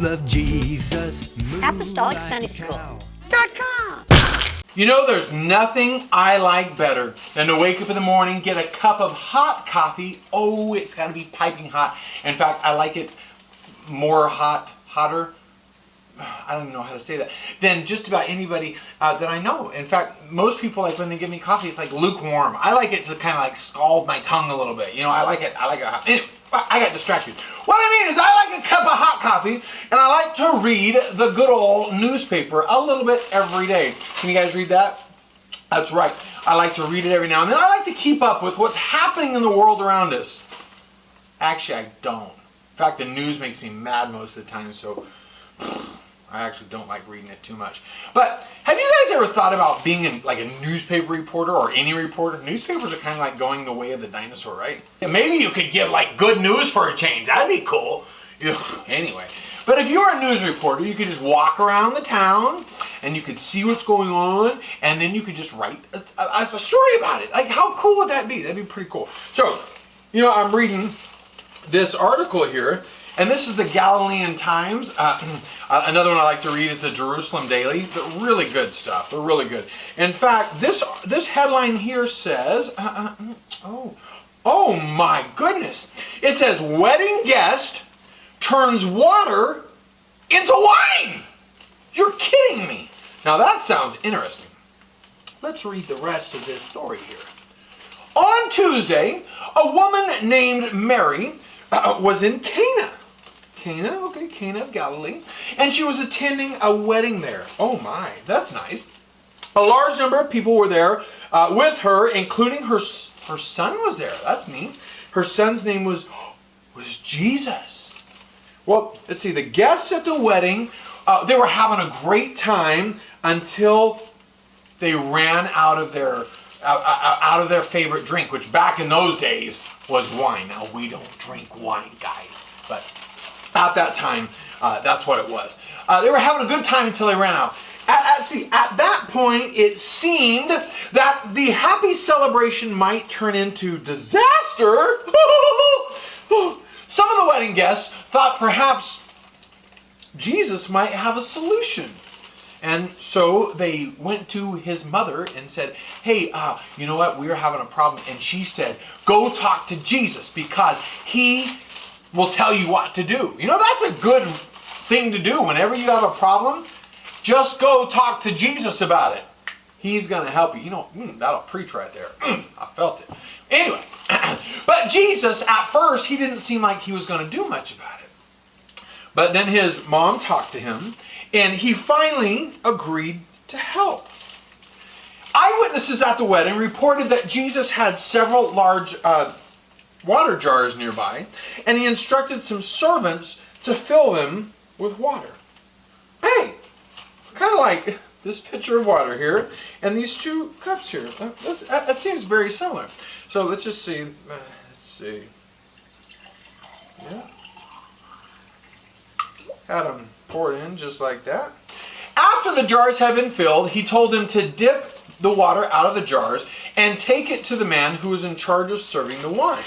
School of Jesus. Apostolic Sunday School. You know, there's nothing I like better than to wake up in the morning, get a cup of hot coffee. Oh, it's got to be piping hot. In fact, I like it more hotter. I don't even know how to say that, than just about anybody that I know. In fact, most people, like when they give me coffee, it's like lukewarm. I like it to kind of like scald my tongue a little bit. You know, I like it hot. Anyway, I got distracted. What I mean is I like a cup of hot coffee, and I like to read the good old newspaper a little bit every day. Can you guys read that? That's right. I like to read it every now and then. I like to keep up with what's happening in the world around us. Actually, I don't. In fact, the news makes me mad most of the time, so I actually don't like reading it too much. But have you guys ever thought about being like a newspaper reporter or any reporter? Newspapers are kind of like going the way of the dinosaur, right? Maybe you could give like good news for a change. That'd be cool. Anyway. But if you're a news reporter, you could just walk around the town and you could see what's going on, and then you could just write a story about it. Like, how cool would that be? That'd be pretty cool. So, you know, I'm reading this article here, and this is the Galilean Times. Another one I like to read is the Jerusalem Daily. They're really good stuff. They're really good. In fact, this headline here says, oh my goodness. It says, wedding guest turns water into wine. You're kidding me. Now that sounds interesting. Let's read the rest of this story here. On Tuesday, a woman named Mary was in Cana. Cana of Galilee. And she was attending a wedding there. Oh my, that's nice. A large number of people were there with her, including her son was there. That's neat. Her son's name was Jesus. Well, let's see, the guests at the wedding, they were having a great time until they ran out of their favorite drink, which back in those days was wine. Now, we don't drink wine, guys, but at that time, that's what it was. They were having a good time until they ran out. At that point, it seemed that the happy celebration might turn into disaster. Some of the wedding guests thought perhaps Jesus might have a solution. And so they went to his mother and said, hey, you know what? We're having a problem. And she said, go talk to Jesus because he will tell you what to do. You know, that's a good thing to do. Whenever you have a problem, just go talk to Jesus about it. He's going to help you. You know, that'll preach right there. I felt it. Anyway, but Jesus, at first, he didn't seem like he was going to do much about it. But then his mom talked to him, and he finally agreed to help. Eyewitnesses at the wedding reported that Jesus had several large water jars nearby, and he instructed some servants to fill them with water. Hey, kind of like this pitcher of water here, and these two cups here. That seems very similar. So let's just see. Let's see. Yeah. Had them poured in just like that. After the jars had been filled, he told them to dip the water out of the jars and take it to the man who was in charge of serving the wine.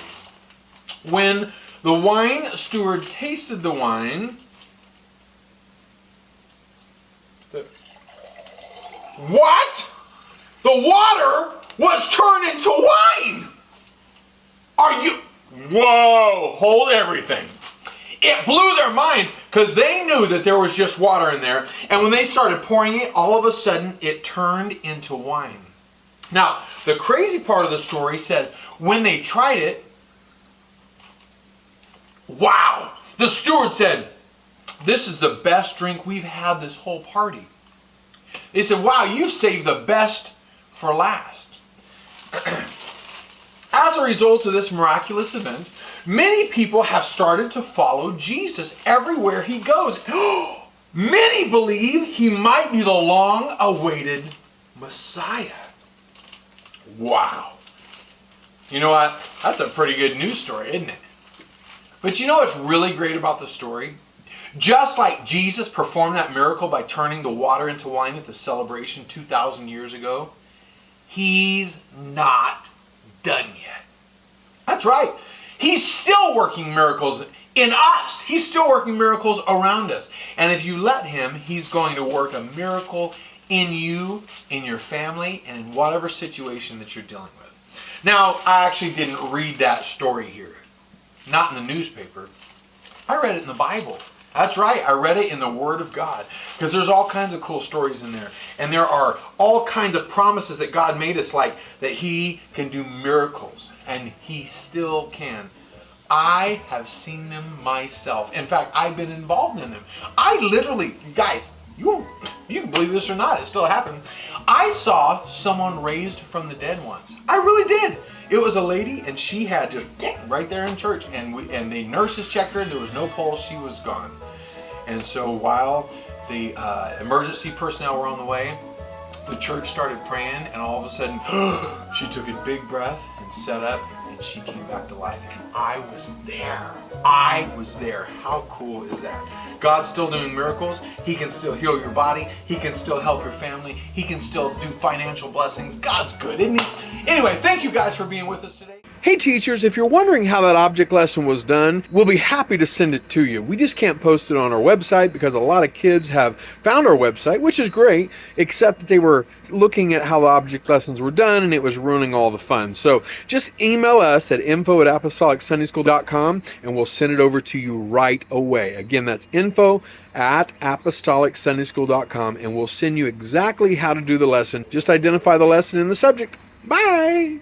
When the wine steward tasted the wine, what? The water was turned into wine! Whoa, hold everything. It blew their minds because they knew that there was just water in there. And when they started pouring it, all of a sudden it turned into wine. Now, the crazy part of the story says when they tried it, wow, the steward said, this is the best drink we've had this whole party. They said, wow, you've saved the best for last. As a result of this miraculous event, many people have started to follow Jesus everywhere he goes. Many believe he might be the long-awaited Messiah. Wow. You know what? That's a pretty good news story, isn't it? But you know what's really great about the story? Just like Jesus performed that miracle by turning the water into wine at the celebration 2,000 years ago, he's not done yet. That's right. He's still working miracles in us. He's still working miracles around us. And if you let him, he's going to work a miracle in you, in your family, and in whatever situation that you're dealing with. Now, I actually didn't read that story here. Not in the newspaper. I read it in the Bible. That's right, I read it in the Word of God. Because there's all kinds of cool stories in there. And there are all kinds of promises that God made us, like that he can do miracles. And he still can. I have seen them myself. In fact, I've been involved in them. I literally, guys, you can believe this or not, it still happened. I saw someone raised from the dead once. I really did. It was a lady, and she had just right there in church, and the nurses checked her, and there was no pulse. She was gone. And so while the emergency personnel were on the way, the church started praying, and all of a sudden, she took a big breath and sat up, and she came back to life. And I was there. I was there. How cool is that? God's still doing miracles. He can still heal your body. He can still help your family. He can still do financial blessings. God's good, isn't he? Anyway, thank you guys for being with us today. Hey teachers, if you're wondering how that object lesson was done, we'll be happy to send it to you. We just can't post it on our website because a lot of kids have found our website, which is great, except that they were looking at how the object lessons were done and it was ruining all the fun. So just email us at info@apostolicsundaySchool.com and we'll send it over to you right away. Again, that's info@apostolicsundaySchool.com and we'll send you exactly how to do the lesson. Just identify the lesson in the subject. Bye!